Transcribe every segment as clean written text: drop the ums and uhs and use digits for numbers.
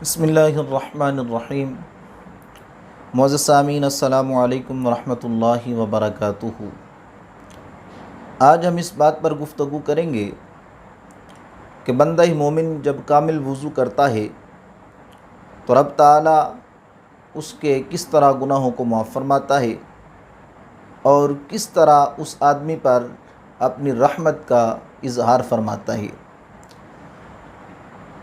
بسم اللہ الرحمن الرحیم۔ معزز سامعین، السلام علیکم ورحمۃ اللہ وبرکاتہ۔ آج ہم اس بات پر گفتگو کریں گے کہ بندہ مومن جب کامل وضو کرتا ہے تو رب تعالیٰ اس کے کس طرح گناہوں کو معاف فرماتا ہے اور کس طرح اس آدمی پر اپنی رحمت کا اظہار فرماتا ہے۔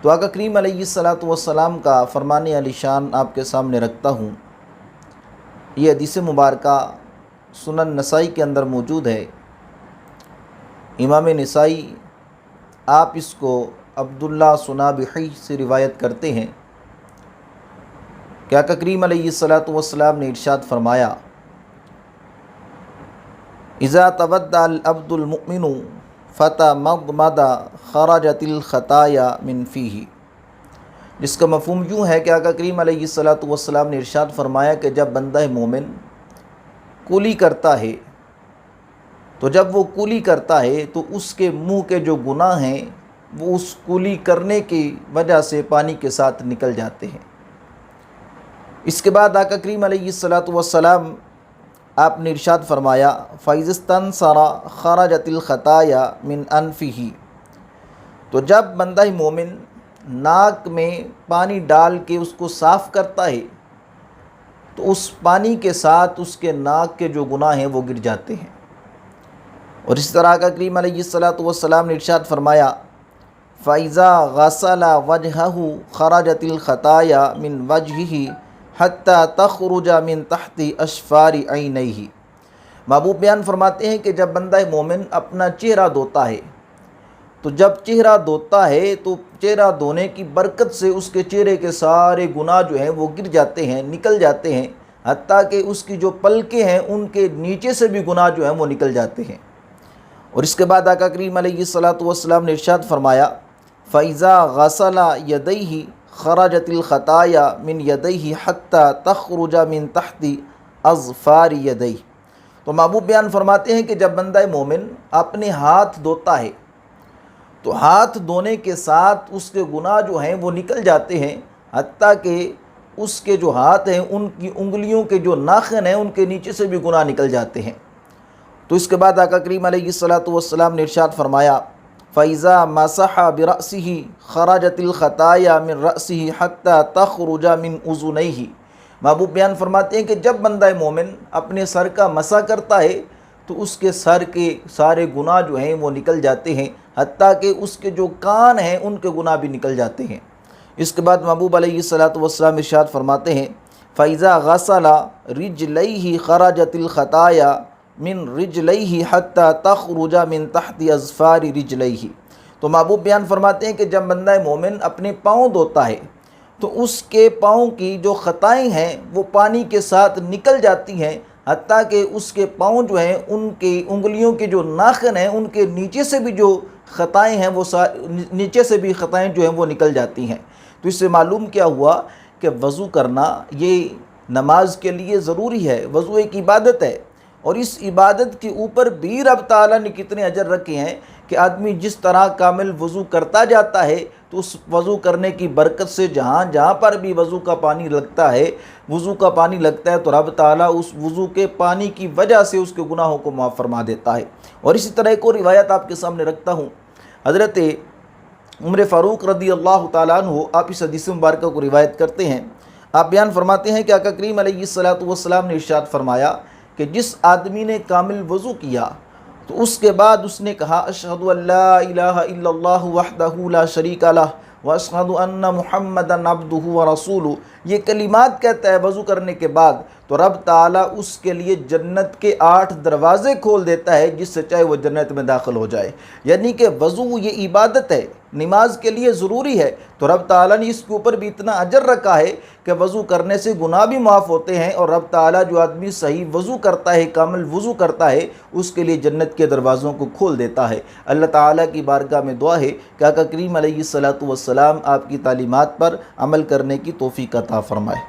تو آقا کریم علیہ الصلاۃ والسلام کا فرمان علی شان آپ کے سامنے رکھتا ہوں۔ یہ حدیث مبارکہ سنن نسائی کے اندر موجود ہے۔ امام نسائی آپ اس کو عبداللہ صنابحی سے روایت کرتے ہیں کہ آقا کریم علیہ الصلاۃ والسلام نے ارشاد فرمایا، اذا تودع العبد المؤمن فتمضمض خرجت الخطایا من فیہ، جس کا مفہوم یوں ہے کہ آقا کریم علیہ الصلاۃ والسلام نے ارشاد فرمایا کہ جب بندہ مومن کولی کرتا ہے تو جب وہ کولی کرتا ہے تو اس کے منہ کے جو گناہ ہیں وہ اس کولی کرنے کی وجہ سے پانی کے ساتھ نکل جاتے ہیں۔ اس کے بعد آقا کریم علیہ الصلاۃ والسلام آپ نے ارشاد فرمایا، فَإِذَا اسْتَنْصَرَ خَرَجَتِ الْخَطَايَا مِنْ أَنْفِهِ، تو جب بندہ مومن ناک میں پانی ڈال کے اس کو صاف کرتا ہے تو اس پانی کے ساتھ اس کے ناک کے جو گناہ ہیں وہ گر جاتے ہیں۔ اور اس طرح آقا کریم علیہ الصلاۃ والسلام نے ارشاد فرمایا، فَإِذَا غَسَلَ وَجْهَهُ خَرَجَتِ الْخَطَايَا مِنْ وَجْهِهِ حَتَّى تَخْرُجَ مِنْ تَحْتِ أَشْفَارِ عَيْنَيْهِ۔ محبوب بیان فرماتے ہیں کہ جب بندہ مومن اپنا چہرہ دھوتا ہے تو جب چہرہ دھوتا ہے تو چہرہ دھونے کی برکت سے اس کے چہرے کے سارے گناہ جو ہیں وہ گر جاتے ہیں، نکل جاتے ہیں، حتیٰ کہ اس کی جو پلکیں ہیں ان کے نیچے سے بھی گناہ جو ہیں وہ نکل جاتے ہیں۔ اور اس کے بعد آقا کریم علیہ الصلاۃ والسلام نے ارشاد فرمایا، فَإِذَا غَسَلَ يَدَيْهِ خَرَجَتِ الْخَطَايَا مِنْ يَدَيْهِ حَتَّى تَخْرُجَ مِنْ تَحْتِ أَظْفَارِ يَدَيْهِ۔ تو محبوب بیان فرماتے ہیں کہ جب بندہ مومن اپنے ہاتھ دھوتا ہے تو ہاتھ دھونے کے ساتھ اس کے گناہ جو ہیں وہ نکل جاتے ہیں، حتیٰ کہ اس کے جو ہاتھ ہیں ان کی انگلیوں کے جو ناخن ہیں ان کے نیچے سے بھی گناہ نکل جاتے ہیں۔ تو اس کے بعد آقا کریم علیہ الصلاۃ والسلام نے ارشاد فرمایا، فَإِذَا مَسَحَ بِرَأْسِهِ خَرَجَتِ الْخَطَايَا مِنْ رَأْسِهِ حَتَّى تَخْرُجَ مِنْ أُذُنَيْهِ۔ محبوب بیان فرماتے ہیں کہ جب بندہ مومن اپنے سر کا مسح کرتا ہے تو اس کے سر کے سارے گناہ جو ہیں وہ نکل جاتے ہیں، حتیٰ کہ اس کے جو کان ہیں ان کے گناہ بھی نکل جاتے ہیں۔ اس کے بعد محبوب علیہ الصلاۃ والسلام ارشاد فرماتے ہیں، فَإِذَا غَسَلَ رِجْلَيْهِ خَرَجَتِ الْخَطَايَا مِنْ رِجْلَيْهِ حَتَّى تَخْرُجَ مِنْ تَحْتِ أَظْفَارِ رِجْلَيْهِ۔ تو محبوب بیان فرماتے ہیں کہ جب بندہ مومن اپنے پاؤں دھوتا ہے تو اس کے پاؤں کی جو خطائیں ہیں وہ پانی کے ساتھ نکل جاتی ہیں، حتیٰ کہ اس کے پاؤں جو ہیں ان کی انگلیوں کے جو ناخن ہیں ان کے نیچے سے بھی جو خطائیں ہیں وہ نیچے سے بھی خطائیں جو ہیں وہ نکل جاتی ہیں۔ تو اس سے معلوم کیا ہوا کہ وضو کرنا یہ نماز کے لیے ضروری ہے، وضو ایک عبادت ہے، اور اس عبادت کے اوپر بھی رب تعالیٰ نے کتنے اجر رکھے ہیں کہ آدمی جس طرح کامل وضو کرتا جاتا ہے تو اس وضو کرنے کی برکت سے جہاں جہاں پر بھی وضو کا پانی لگتا ہے تو رب تعالیٰ اس وضو کے پانی کی وجہ سے اس کے گناہوں کو معاف فرما دیتا ہے۔ اور اسی طرح ایک اور روایت آپ کے سامنے رکھتا ہوں۔ حضرت عمر فاروق رضی اللہ تعالیٰ عنہ آپ اس حدیث مبارکہ کو روایت کرتے ہیں۔ آپ بیان فرماتے ہیں کہ آقا کریم علیہ الصلاۃ والسلام نے ارشاد فرمایا کہ جس آدمی نے کامل وضو کیا تو اس کے بعد اس نے کہا، اشہد ان لا الہ الا اللہ وحدہ لا شریک لہ واشہد ان محمدا عبدہ ورسولہ، یہ کلمات کہتا ہے وضو کرنے کے بعد تو رب تعالیٰ اس کے لیے جنت کے 8 دروازے کھول دیتا ہے جس سے چاہے وہ جنت میں داخل ہو جائے۔ یعنی کہ وضو یہ عبادت ہے، نماز کے لیے ضروری ہے، تو رب تعالیٰ نے اس کے اوپر بھی اتنا اجر رکھا ہے کہ وضو کرنے سے گناہ بھی معاف ہوتے ہیں، اور رب تعالیٰ جو آدمی صحیح وضو کرتا ہے، کامل وضو کرتا ہے، اس کے لیے جنت کے دروازوں کو کھول دیتا ہے۔ اللہ تعالیٰ کی بارگاہ میں دعا ہے کہ آقا کریم علیہ الصلاۃ والسلام آپ کی تعلیمات پر عمل کرنے کی توفیق عطا فرمائے۔